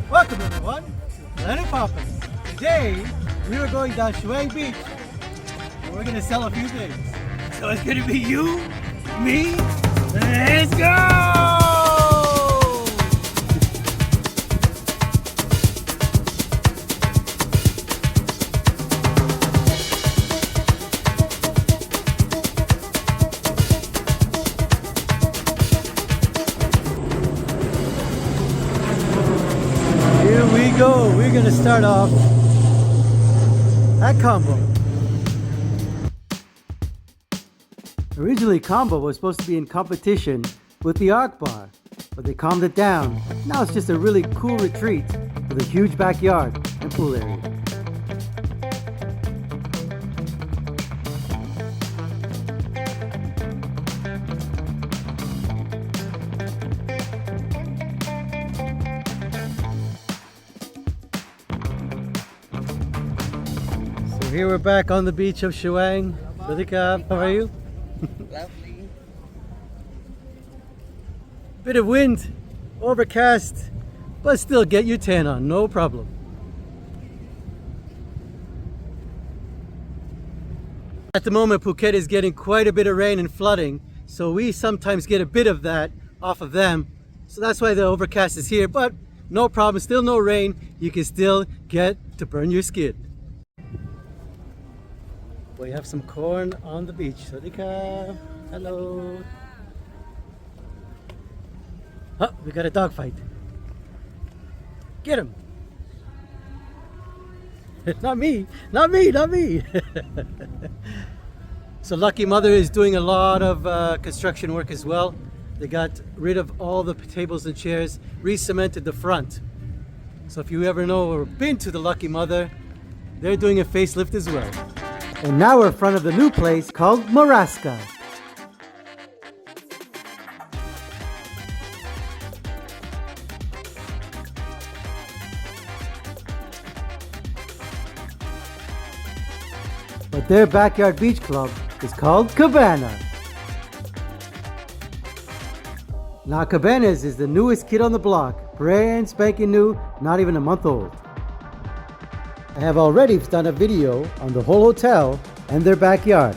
Welcome everyone to Planet Poppin'. Today we are going down Chaweng Beach and we're gonna sell a few things. So it's gonna be you, me, let's go! Go. We're gonna start off at Combo. Originally Combo was supposed to be in competition with the Arc Bar, but they calmed it down. Now it's just a really cool retreat with a huge backyard and pool area. Here we're back on the beach of Chaweng. Radhika, how are you? Lovely. Bit of wind, overcast, but still get your tan on, no problem. At the moment, Phuket is getting quite a bit of rain and flooding, so we sometimes get a bit of that off of them. So that's why the overcast is here, but no problem, still no rain. You can still get to burn your skin. We have some corn on the beach. Sadika, hello. Oh, we got a dog fight. Get him. Not me, not me, not me. So Lucky Mother is doing a lot of construction work as well. They got rid of all the tables and chairs, re-cemented the front. So if you ever know or been to the Lucky Mother, they're doing a facelift as well. And now we're in front of the new place called Maraska. But their backyard beach club is called Cabana. Now Cabanas is the newest kid on the block, brand spanking new, not even a month old. I have already done a video on the whole hotel and their backyard.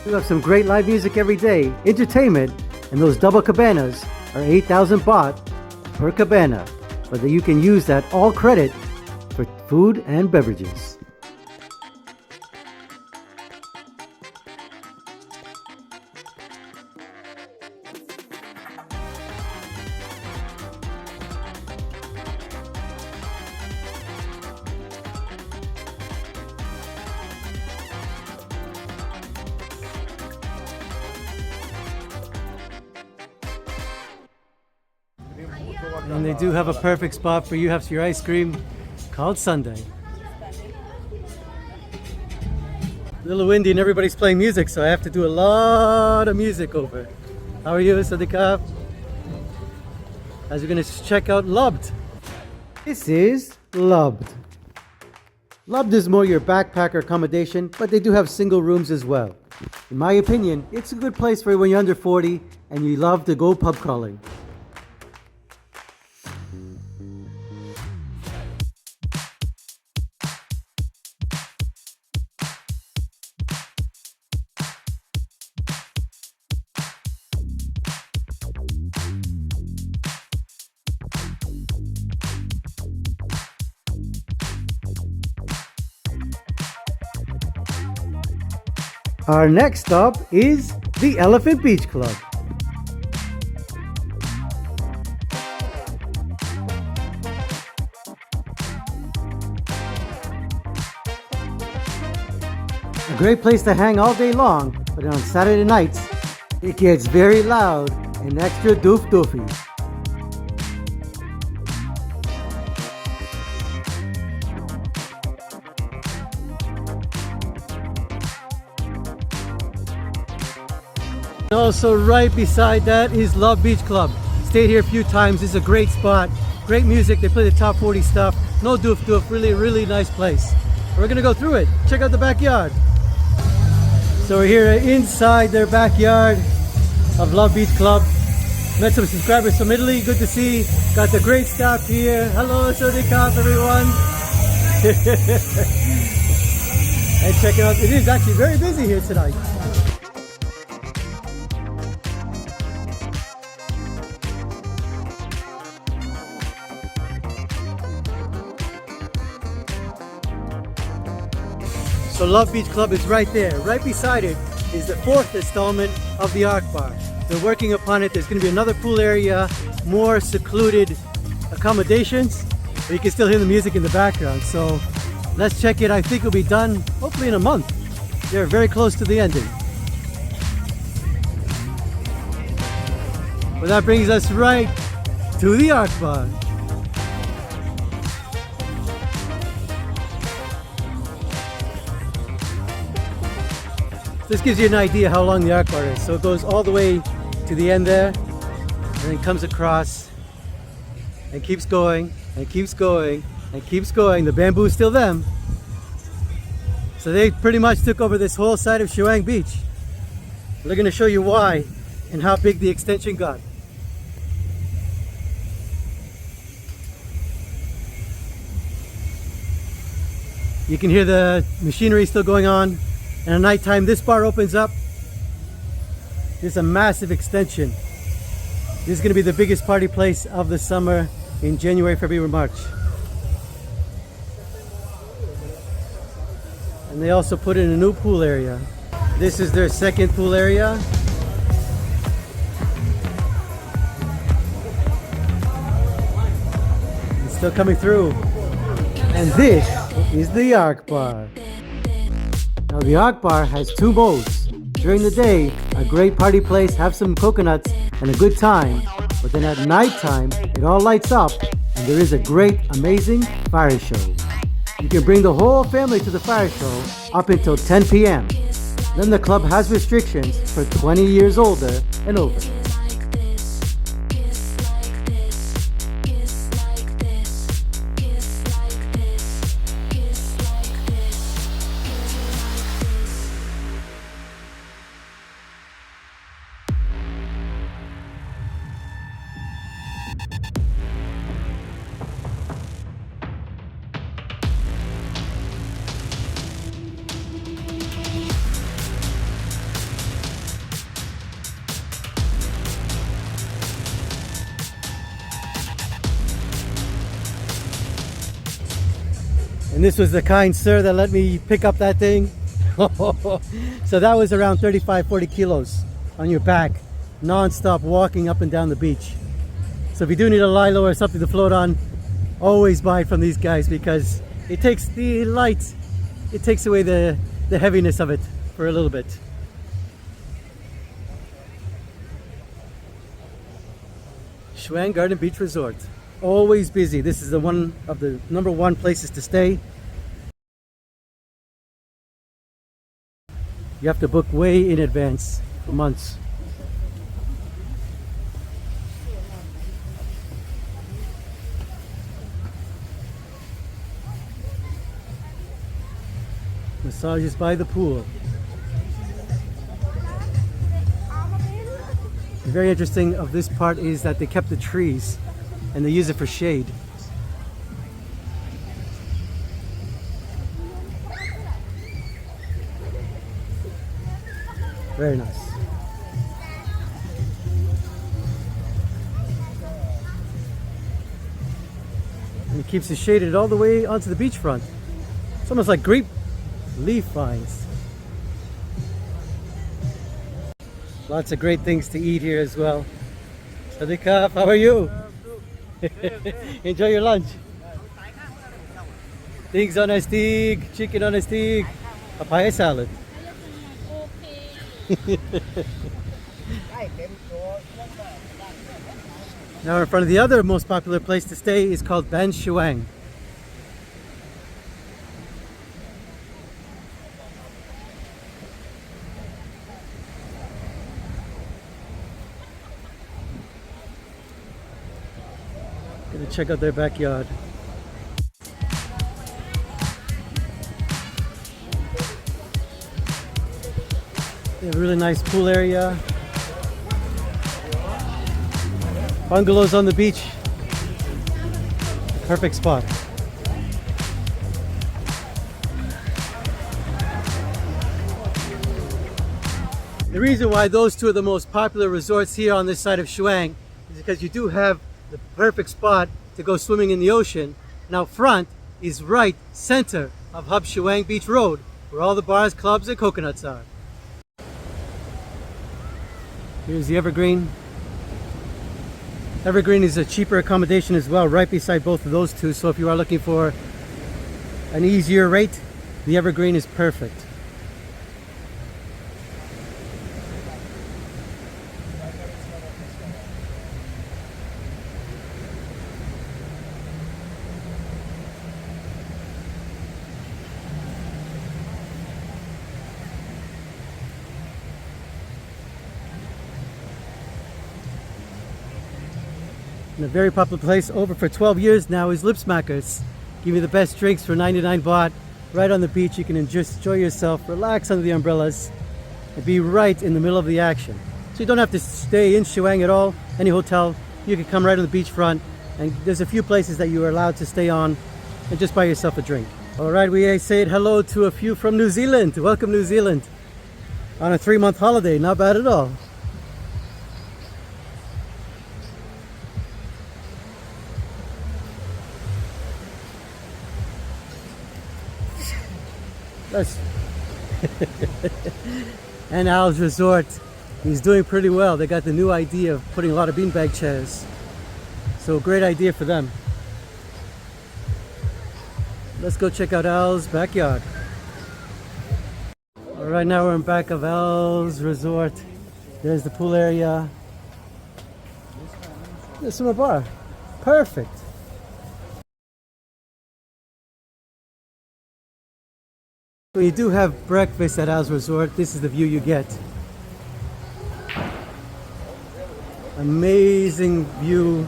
We have some great live music every day, entertainment, and those double cabanas are 8,000 baht per cabana, but you can use that all credit for food and beverages. And they do have a perfect spot for you, have your ice cream called Sunday. A little windy and everybody's playing music, so I have to do a lot of music over. How are you, Sadika? As we're going to check out Lubbed. This is Lubbed. Lubbed is more your backpacker accommodation, but they do have single rooms as well. In my opinion, it's a good place for when you're under 40 and you love to go pub crawling. Our next stop is the Elephant Beach Club. A great place to hang all day long, but on Saturday nights, it gets very loud and extra doof-doofy. Also right beside that is Love Beach Club. Stayed here a few times. It's a great spot. Great music. They play the top 40 stuff. No doof. Really, really nice place. We're gonna go through it. Check out the backyard. So we're here inside their backyard of Love Beach Club. Met some subscribers from Italy, good to see. Got the great staff here. Hello, Sodikov, everyone. And check it out, it is actually very busy here tonight. So Love Beach Club is right there. Right beside it is the 4th installment of the Arc Bar. They're working upon it. There's going to be another pool area, more secluded accommodations, but you can still hear the music in the background. So let's check it. I think it'll be done hopefully in a month. They're very close to the ending. Well, that brings us right to the Arc Bar. This gives you an idea how long the Arc Bar is. So it goes all the way to the end there, and then comes across and keeps going and keeps going and keeps going. The bamboo's still them. So they pretty much took over this whole side of Chaweng Beach. They're going to show you why and how big the extension got. You can hear the machinery still going on. And at nighttime, this bar opens up. This is a massive extension. This is going to be the biggest party place of the summer in January, February, March. And they also put in a new pool area. This is their second pool area. It's still coming through. And this is the Arc Bar. Now the Arc Bar has 2 modes. During the day, a great party place, have some coconuts and a good time. But then at nighttime, it all lights up and there is a great, amazing fire show. You can bring the whole family to the fire show up until 10 p.m. Then the club has restrictions for 20 years older and over. And this was the kind sir that let me pick up that thing. So that was around 35-40 kilos on your back, non-stop walking up and down the beach. So if you do need a lilo or something to float on, always buy it from these guys because it takes the light, it takes away the heaviness of it for a little bit. Chaweng Garden Beach Resort. Always busy. This is one of the #1 places to stay. You have to book way in advance for months. Massages by the pool. The very interesting of this part is that they kept the trees and they use it for shade. Very nice. And it keeps it shaded all the way onto the beachfront. It's almost like grape leaf vines. Lots of great things to eat here as well. Sadikaf, how are you? Enjoy your lunch. Things on a stick, chicken on a stick, papaya salad. Now in front of the other most popular place to stay is called Ban Chaweng. Gonna check out their backyard. They have a really nice pool area. Bungalows on the beach. Perfect spot. The reason why those two are the most popular resorts here on this side of Chaweng is because you do have the perfect spot to go swimming in the ocean. And out front is right center of Hub Chaweng Beach Road, where all the bars, clubs, and coconuts are. Here's the Evergreen. Evergreen is a cheaper accommodation as well, right beside both of those two. So if you are looking for an easier rate, the Evergreen is perfect. And a very popular place over for 12 years now is Lipsmackers. Give you the best drinks for 99 baht. Right on the beach, you can enjoy yourself, relax under the umbrellas, and be right in the middle of the action. So you don't have to stay in Chaweng at all, any hotel. You can come right on the beachfront, and there's a few places that you are allowed to stay on and just buy yourself a drink. All right, we say hello to a few from New Zealand. Welcome, New Zealand. On a 3-month holiday, not bad at all. And Al's Resort, he's doing pretty well. They got the new idea of putting a lot of beanbag chairs. So great idea for them. Let's go check out Al's backyard. All right, now we're in back of Al's Resort. There's the pool area. There's some bar. Perfect. When you do have breakfast at Al's Resort, this is the view you get. Amazing view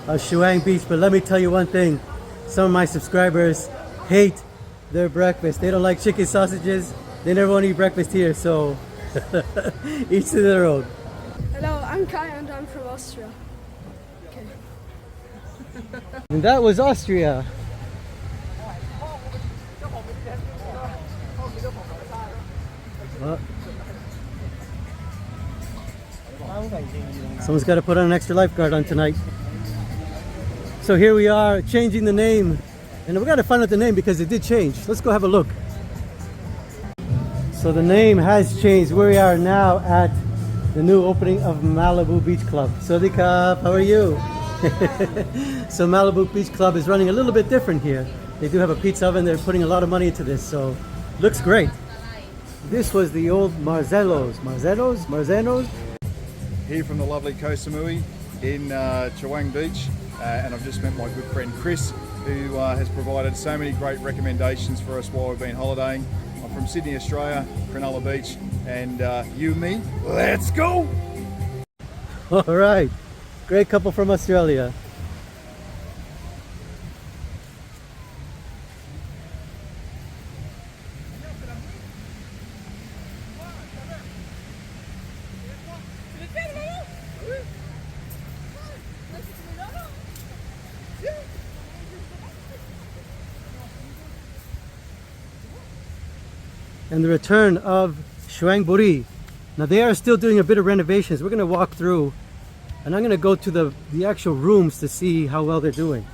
of Chaweng Beach, but let me tell you one thing. Some of my subscribers hate their breakfast. They don't like chicken sausages. They never want to eat breakfast here, so each to their own. Hello, I'm Kai and I'm from Austria. Okay. And that was Austria. Well, someone's got to put on an extra lifeguard on tonight. So here we are changing the name, and we got to find out the name because it did change. Let's go have a look. So the name has changed. We are now at the new opening of Malibu Beach Club. Sawadee-kap, how are you? So Malibu Beach Club is running a little bit different here. They do have a pizza oven. They're putting a lot of money into this, so looks great. This was the old Marzenos. Here from the lovely Koh Samui in Chaweng Beach, and I've just met my good friend Chris, who has provided so many great recommendations for us while we've been holidaying. I'm from Sydney, Australia, Cronulla Beach, and you and me, let's go! All right, great couple from Australia. And the return of Chaweng Buri. Now they are still doing a bit of renovations. We're going to walk through, and I'm going to go to the actual rooms to see how well they're doing.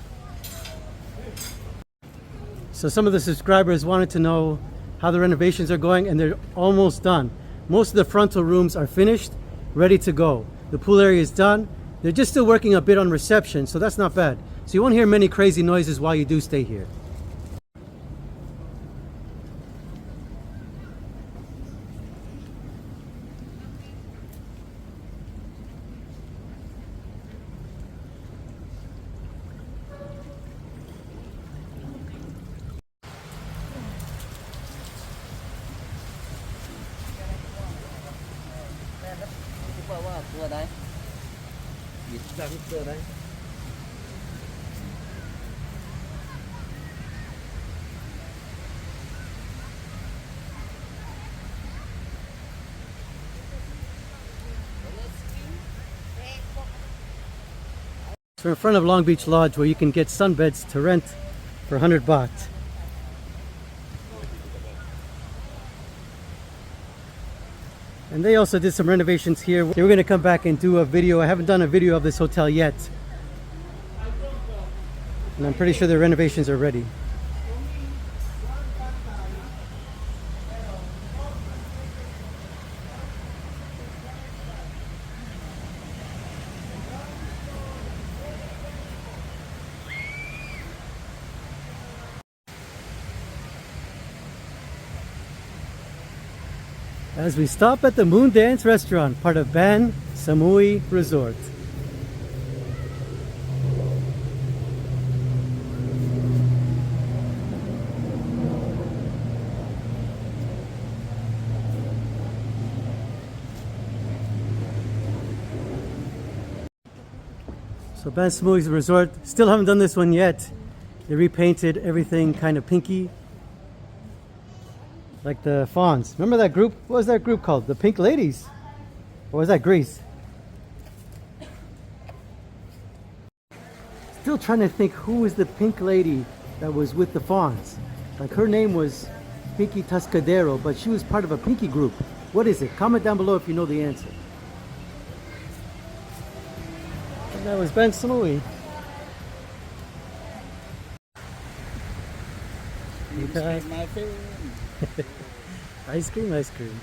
So some of the subscribers wanted to know how the renovations are going, and they're almost done. Most of the frontal rooms are finished, ready to go. The pool area is done. They're just still working a bit on reception, so that's not bad. So you won't hear many crazy noises while you do stay here. So we're in front of Long Beach Lodge where you can get sunbeds to rent for 100 baht. And they also did some renovations here. We're going to come back and do a video. I haven't done a video of this hotel yet. And I'm pretty sure the renovations are ready. As we stop at the Moon Dance Restaurant, part of Koh Samui Resort. So Koh Samui Resort, still haven't done this one yet. They repainted everything kind of pinky. Like the fawns. Remember that group? What was that group called? The Pink Ladies? Or was that Greece? Still trying to think who was the pink lady that was with the fawns. Like her name was Pinky Tascadero, but she was part of a pinky group. What is it? Comment down below if you know the answer. And that was Koh Samui. Okay. Ice cream, ice cream.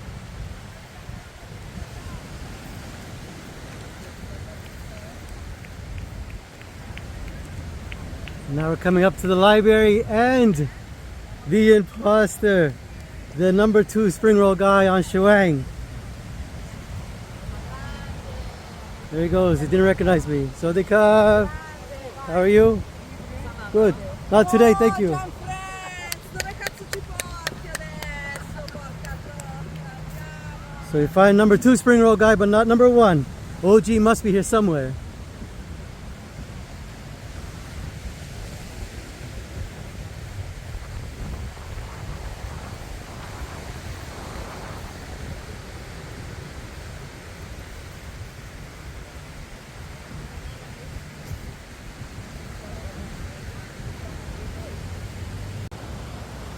Now we're coming up to the library and the imposter, the number 2 spring roll guy on Chaweng. There he goes, he didn't recognize me. Sawadee-ka. How are you? Good. Not today, thank you. So we find number 2 spring roll guy, but not number 1. OG must be here somewhere.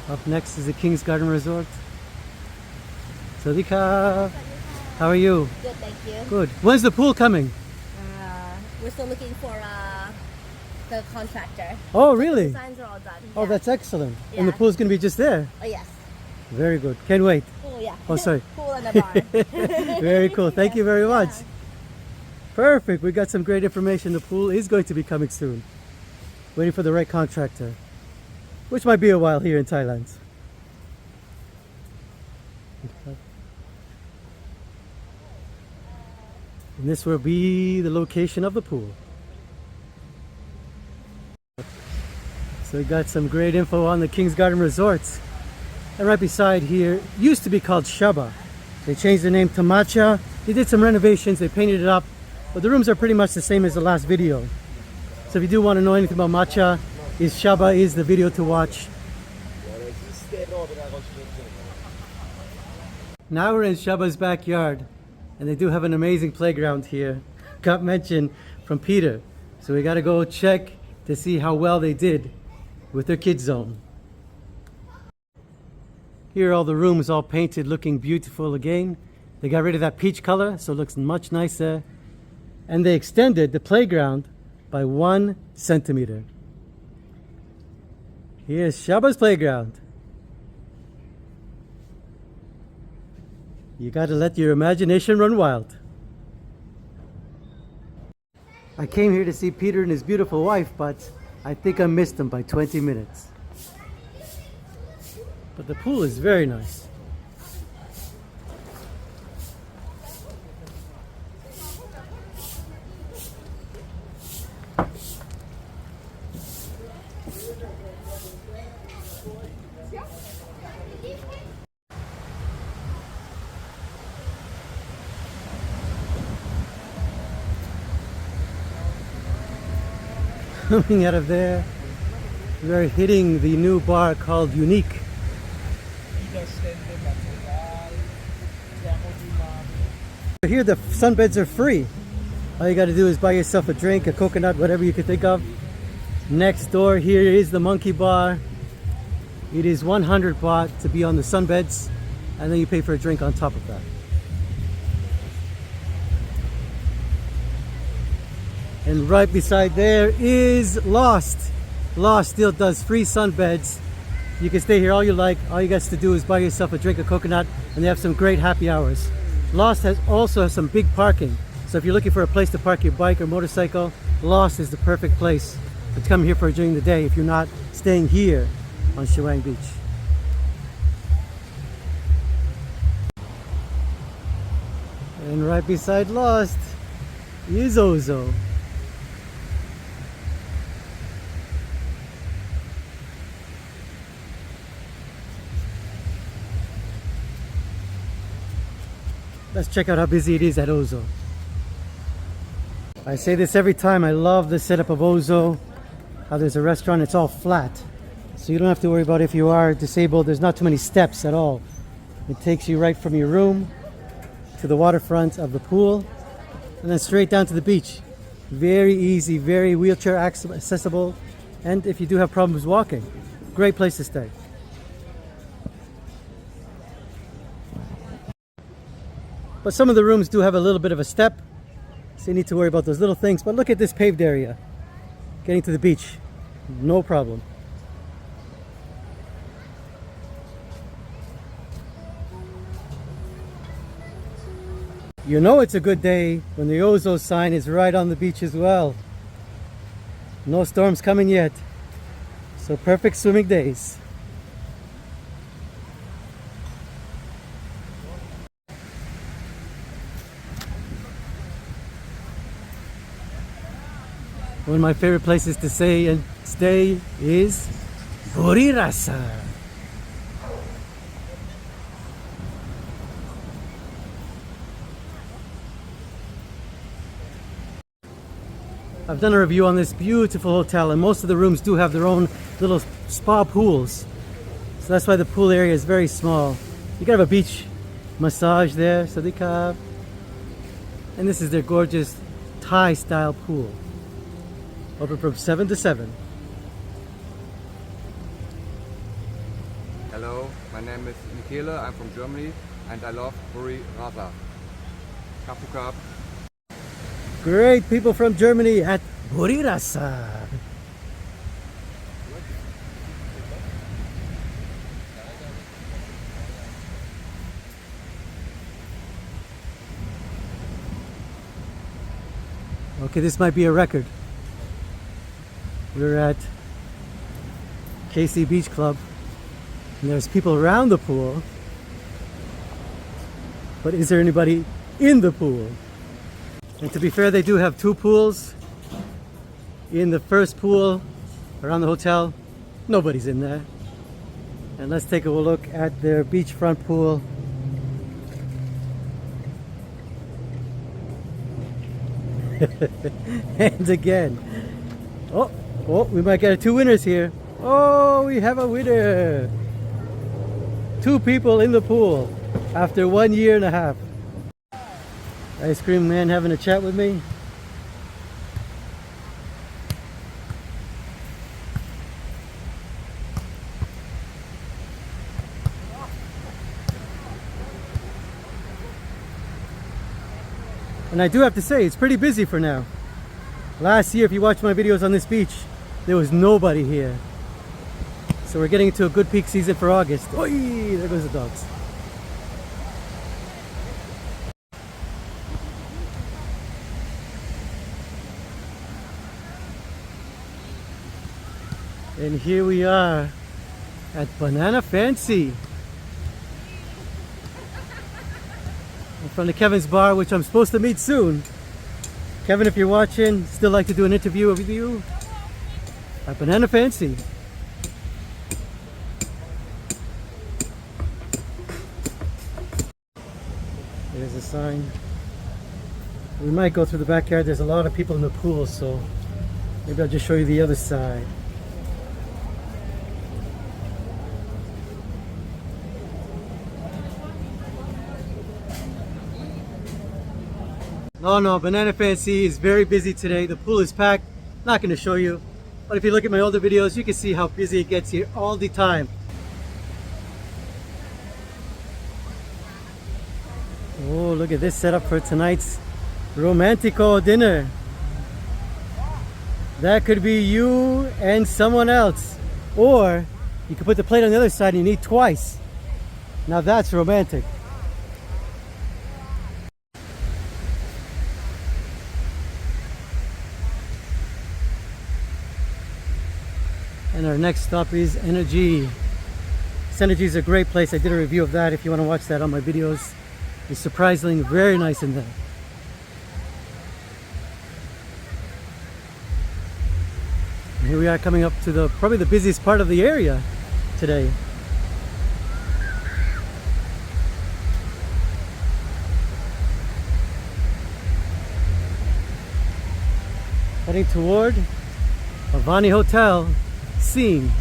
Up next is the King's Garden Resort. Sawadee-ka. How are you? Good, thank you. Good. When's the pool coming? We're still looking for the contractor. Oh, really? Designs are all done. Oh, yeah. that's excellent. And the Yeah. pool's going to be just there? Oh, yes. Very good. Can't wait. Pool, yeah. Oh, sorry. Pool and a bar. Very cool. Thank you very much. Perfect. We got some great information. The pool is going to be coming soon. Waiting for the right contractor, which might be a while here in Thailand. And this will be the location of the pool. So we got some great info on the King's Garden Resorts. And right beside here, used to be called Shaba. They changed the name to Matcha. They did some renovations, they painted it up, but the rooms are pretty much the same as the last video. So if you do want to know anything about Matcha, Shaba is the video to watch. Now we're in Shaba's backyard, and they do have an amazing playground here. Got mentioned from Peter. So we got to go check to see how well they did with their kids zone. Here are all the rooms all painted, looking beautiful again. They got rid of that peach color, so it looks much nicer. And they extended the playground by 1 centimeter. Here's Shaba's playground. You gotta let your imagination run wild. I came here to see Peter and his beautiful wife, but I think I missed them by 20 minutes. But the pool is very nice. Coming out of there, we are hitting the new bar called Unique. Here the sunbeds are free. All you got to do is buy yourself a drink, a coconut, whatever you can think of. Next door here is the monkey bar. It is 100 baht to be on the sunbeds, and then you pay for a drink on top of that. And right beside there is Lost. Lost still does free sunbeds. You can stay here all you like. All you got to do is buy yourself a drink of coconut, and they have some great happy hours. Lost also has some big parking. So if you're looking for a place to park your bike or motorcycle, Lost is the perfect place to come here for during the day if you're not staying here on Chaweng Beach. And right beside Lost is Ozo. Let's check out how busy it is at Ozo. I say this every time, I love the setup of Ozo. How there's a restaurant, it's all flat. So you don't have to worry about if you are disabled, there's not too many steps at all. It takes you right from your room to the waterfront of the pool and then straight down to the beach. Very easy, very wheelchair accessible. And if you do have problems walking, great place to stay. But some of the rooms do have a little bit of a step, so you need to worry about those little things. But look at this paved area. Getting to the beach, no problem. You know it's a good day when the Ozo sign is right on the beach as well. No storms coming yet, so perfect swimming days. One of my favorite places to stay is Burirasa. I've done a review on this beautiful hotel, and most of the rooms do have their own little spa pools. So that's why the pool area is very small. You can have a beach massage there, Sadika. And this is their gorgeous Thai style pool. Open from 7 to 7. Hello, my name is Michele, I'm from Germany and I love Burirasa. Kapu Kap. Great people from Germany at Burirasa. Okay, this might be a record. We're at KC Beach Club and there's people around the pool, but is there anybody in the pool? And to be fair, they do have two pools. In the first pool around the hotel, nobody's in there. And let's take a look at their beachfront pool. And again, oh, we might get two winners here. Oh, we have a winner. Two people in the pool after 1 year and a half. Ice cream man having a chat with me. And I do have to say, it's pretty busy for now. Last year, if you watched my videos on this beach, there was nobody here. So we're getting into a good peak season for August. Oi, there goes the dogs. And here we are at Banana Fancy. In front of Kevin's bar, which I'm supposed to meet soon. Kevin, if you're watching, still like to do an interview with you at Banana Fancy. There's a sign. We might go through the backyard. There's a lot of people in the pool, so maybe I'll just show you the other side. Oh no, Banana Fancy is very busy today. The pool is packed. Not going to show you. But if you look at my older videos, you can see how busy it gets here all the time. Oh, look at this setup for tonight's Romantico dinner. That could be you and someone else. Or you could put the plate on the other side and you eat twice. Now that's romantic. And our next stop is Energy. Energy is a great place. I did a review of that if you want to watch that on my videos. It's surprisingly very nice in there. And here we are coming up to probably the busiest part of the area today. Heading toward Avani Hotel, Scene.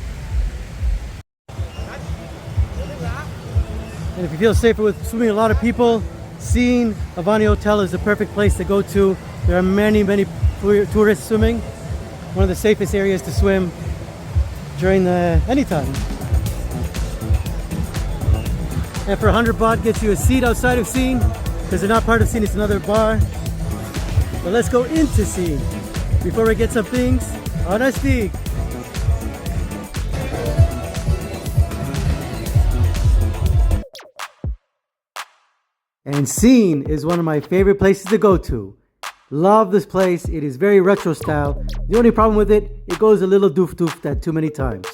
And if you feel safer with swimming a lot of people, Scene Avani Hotel is the perfect place to go to. There are many tourists swimming. One of the safest areas to swim during anytime. And for 100 baht gets you a seat outside of Scene, because they're not part of Scene, it's another bar. But let's go into Scene before we get some things on our stick. And Scene is one of my favorite places to go to. Love this place. It is very retro style. The only problem with it, it goes a little doof that too many times.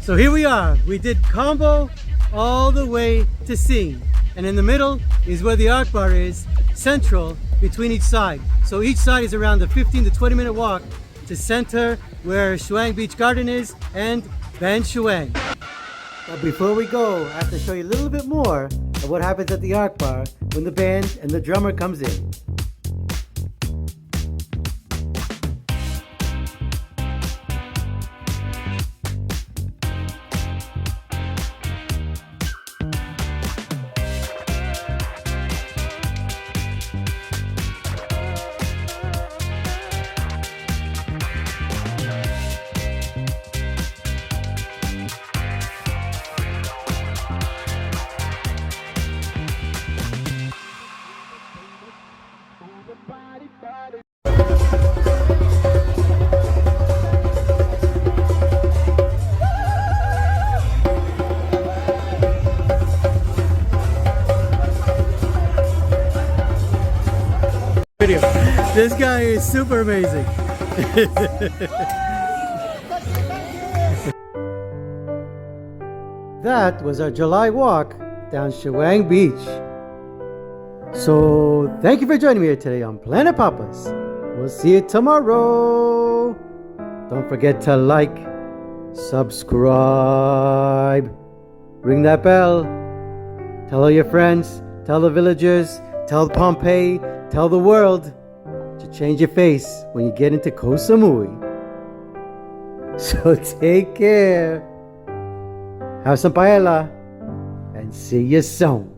So here we are. We did combo all the way to Scene. And in the middle is where the art bar is, central between each side. So each side is around a 15 to 20 minute walk to center where Chaweng Beach Garden is and Ban Chaweng. But before we go, I have to show you a little bit more of what happens at the art bar when the band and the drummer comes in. Video. This guy is super amazing. That was our July walk down Chaweng Beach. So thank you for joining me here today on Planet Papas. We'll see you tomorrow. Don't forget to like, subscribe, ring that bell, tell all your friends, tell the villagers, tell Pompeii, tell the world to change your face when you get into Koh Samui. So take care. Have some paella and see you soon.